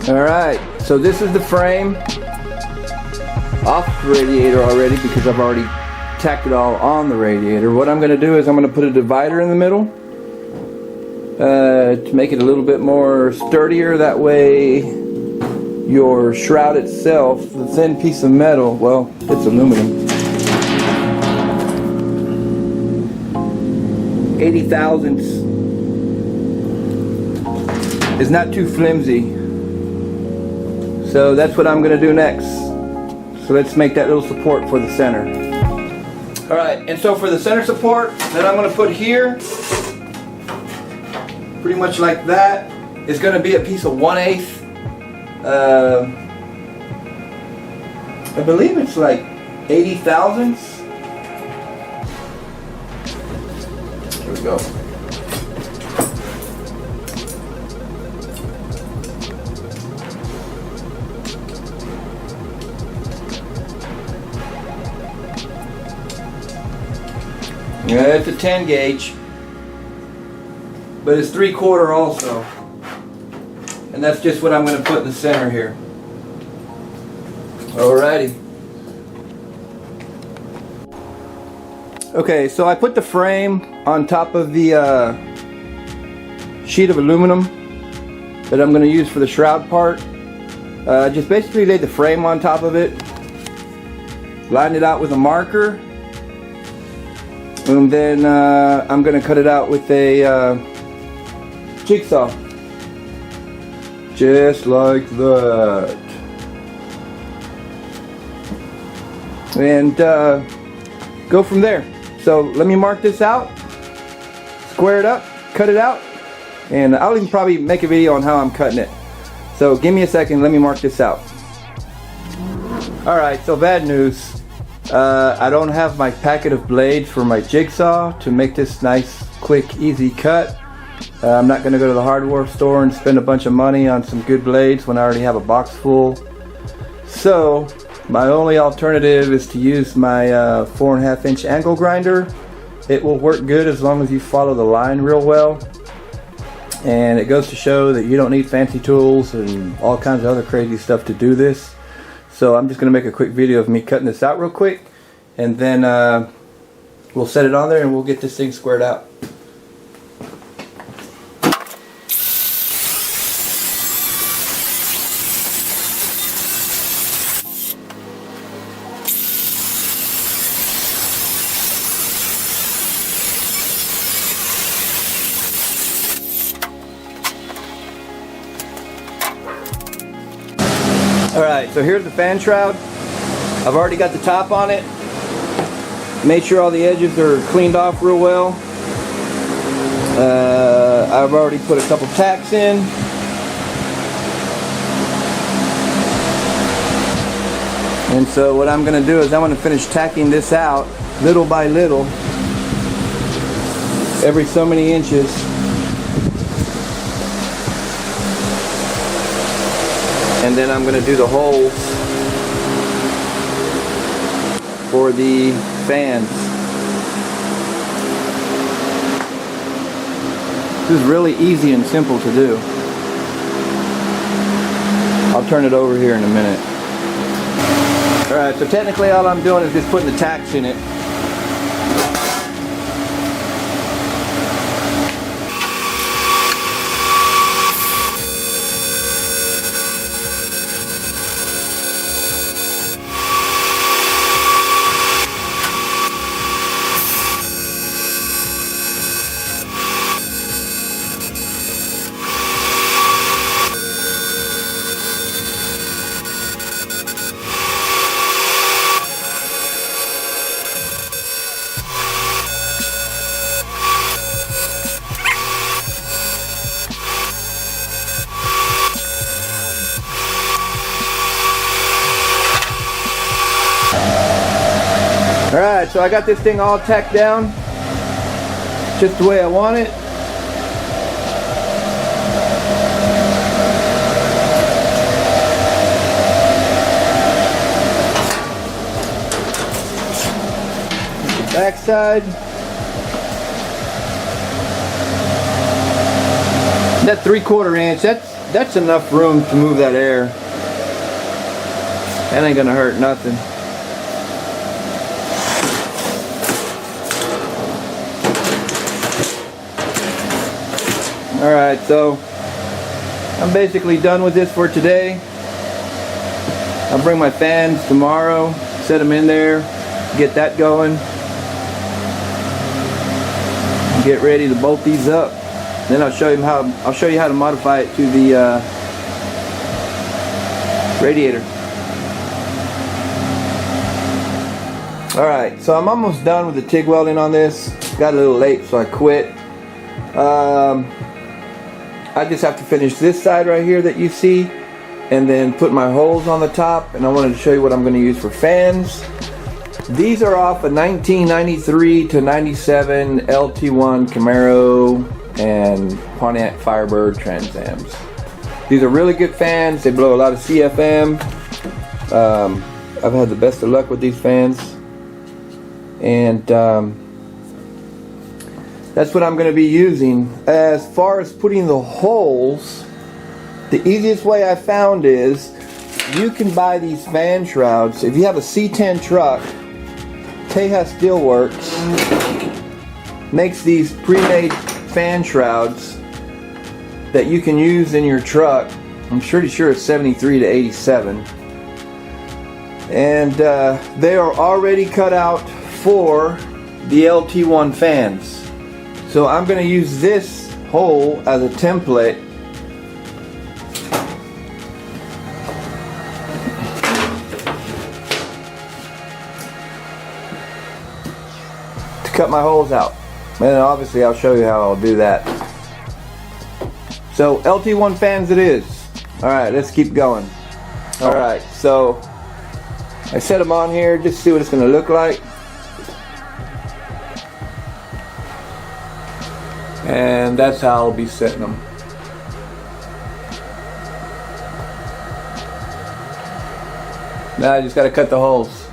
Alright, so this is the frame off the radiator already because I've already tacked it all on the radiator. What I'm going to do is I'm going to put a divider in the middle to make it a little bit more sturdier. That way your shroud itself, the thin piece of metal, well, it's aluminum, 80 thousandths, is not too flimsy. So that's what I'm going to do next. So let's make that little support for the center. Alright, and so for the center support that I'm going to put here, pretty much like that, is going to be a piece of 1/8. I believe it's like 80 thousandths. Here we go. Yeah, it's a 10 gauge, but it's 3/4 also, and that's just what I'm going to put in the center here. Alrighty. Okay, so I put the frame on top of the sheet of aluminum that I'm going to use for the shroud part. Just basically laid the frame on top of it, lined it out with a marker, and then I'm going to cut it out with a jigsaw, just like that, and go from there. So let me mark this out, square it up, cut it out, and I'll even probably make a video on how I'm cutting it. So give me a second, let me mark this out. Alright, so bad news. I don't have my packet of blades for my jigsaw to make this nice, quick, easy cut. I'm not going to go to the hardware store and spend a bunch of money on some good blades when I already have a box full. So my only alternative is to use my 4.5 inch angle grinder. It will work good as long as you follow the line real well. And it goes to show that you don't need fancy tools and all kinds of other crazy stuff to do this. So I'm just going to make a quick video of me cutting this out real quick, and then we'll set it on there and we'll get this thing squared out. Alright, so here's the fan shroud. I've already got the top on it. Made sure all the edges are cleaned off real well. I've already put a couple tacks in. And so what I'm going to do is I'm going to finish tacking this out little by little, every so many inches. And then I'm going to do the holes for the fans. This is really easy and simple to do. I'll turn it over here in a minute. Alright, so technically all I'm doing is just putting the tacks in it. Alright, so I got this thing all tacked down just the way I want it. The back side. That 3/4 inch, that's enough room to move that air. That ain't gonna hurt nothing. Alright, so I'm basically done with this for today. I'll bring my fans tomorrow, set them in there, get that going, get ready to bolt these up. Then I'll show you how to modify it to the radiator. Alright, so I'm almost done with the TIG welding on this. Got a little late, so I quit. I just have to finish this side right here that you see, and then put my holes on the top. And I wanted to show you what I'm going to use for fans. These are off a 1993 to 97 LT1 Camaro and Pontiac Firebird Trans Ams. These are really good fans. They blow a lot of CFM. I've had the best of luck with these fans, and that's what I'm going to be using. As far as putting the holes, the easiest way I found is you can buy these fan shrouds. If you have a C10 truck, Tejas Steelworks makes these pre-made fan shrouds that you can use in your truck. I'm pretty sure it's 73 to 87. And they are already cut out for the LT1 fans. So I'm going to use this hole as a template to cut my holes out. And then obviously I'll show you how I'll do that. So LT1 fans it is. Alright, let's keep going. Alright, so I set them on here just to see what it's going to look like. And that's how I'll be setting them. Now I just got to cut the holes.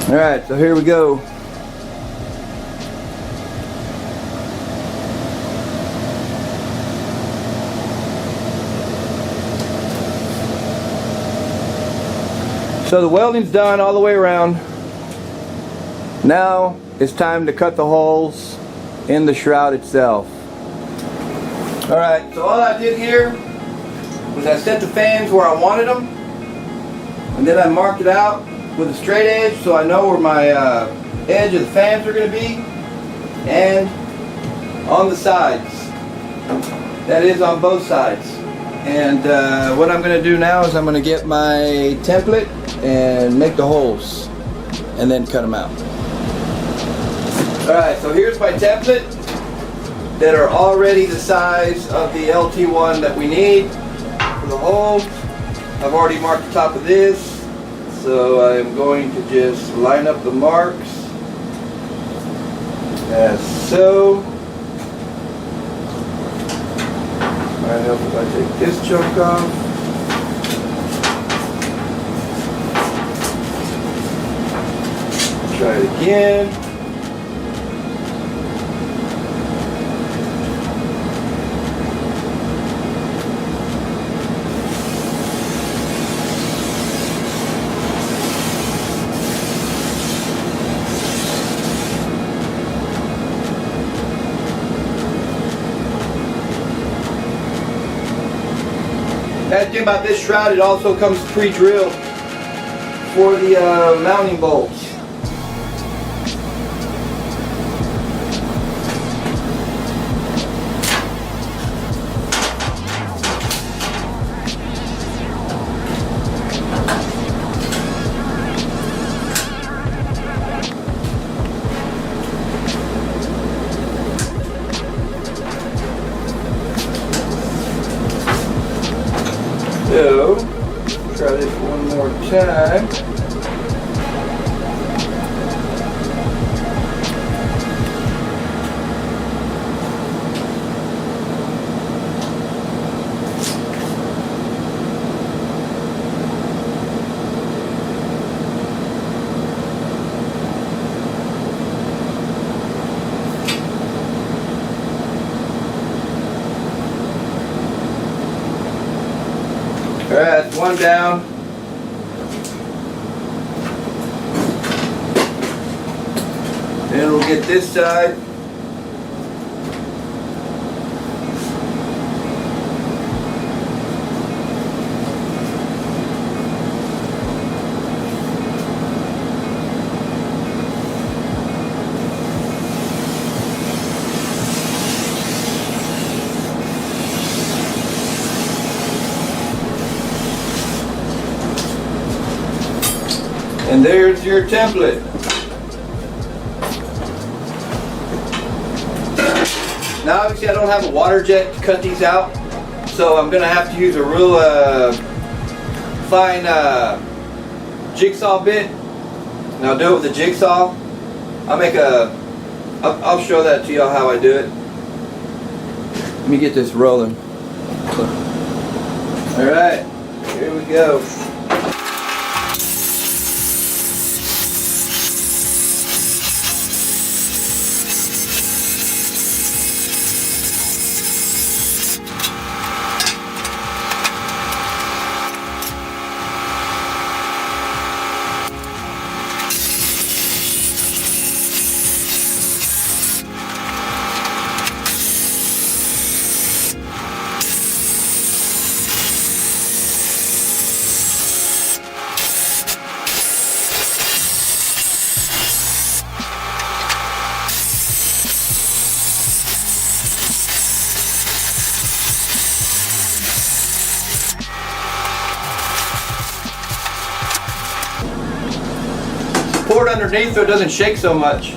Alright, so here we go. So the welding's done all the way around. Now it's time to cut the holes in the shroud itself. Alright, so all I did here was I set the fans where I wanted them, and then I marked it out with a straight edge so I know where my edge of the fans are going to be, and on the sides. That is on both sides. And what I'm going to do now is I'm going to get my template and make the holes and then cut them out. Alright, so here's my template that are already the size of the LT1 that we need for the hole. I've already marked the top of this, so I'm going to just line up the marks as so. Might help if I take this chunk off. Try it again. Bad thing about this shroud, it also comes pre-drilled for the mounting bolts. So, try this one more time. Alright, that's one down. Then we'll get this side. And there's your template. Now obviously I don't have a water jet to cut these out, so I'm going to have to use a real fine jigsaw bit. And I'll do it with the jigsaw. I'll show that to y'all how I do it. Let me get this rolling. Alright, here we go. Pour it underneath so it doesn't shake so much.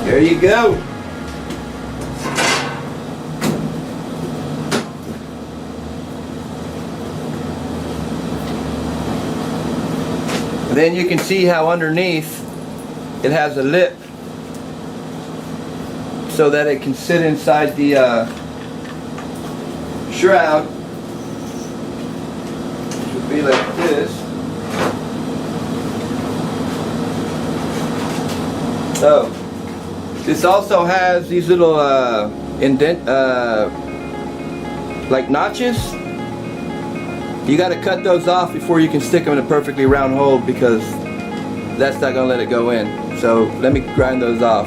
There you go. Then you can see how underneath it has a lip so that it can sit inside the shroud, which would be like this. So this also has these little like notches. You got to cut those off before you can stick them in a perfectly round hole, because that's not going to let it go in. So let me grind those off.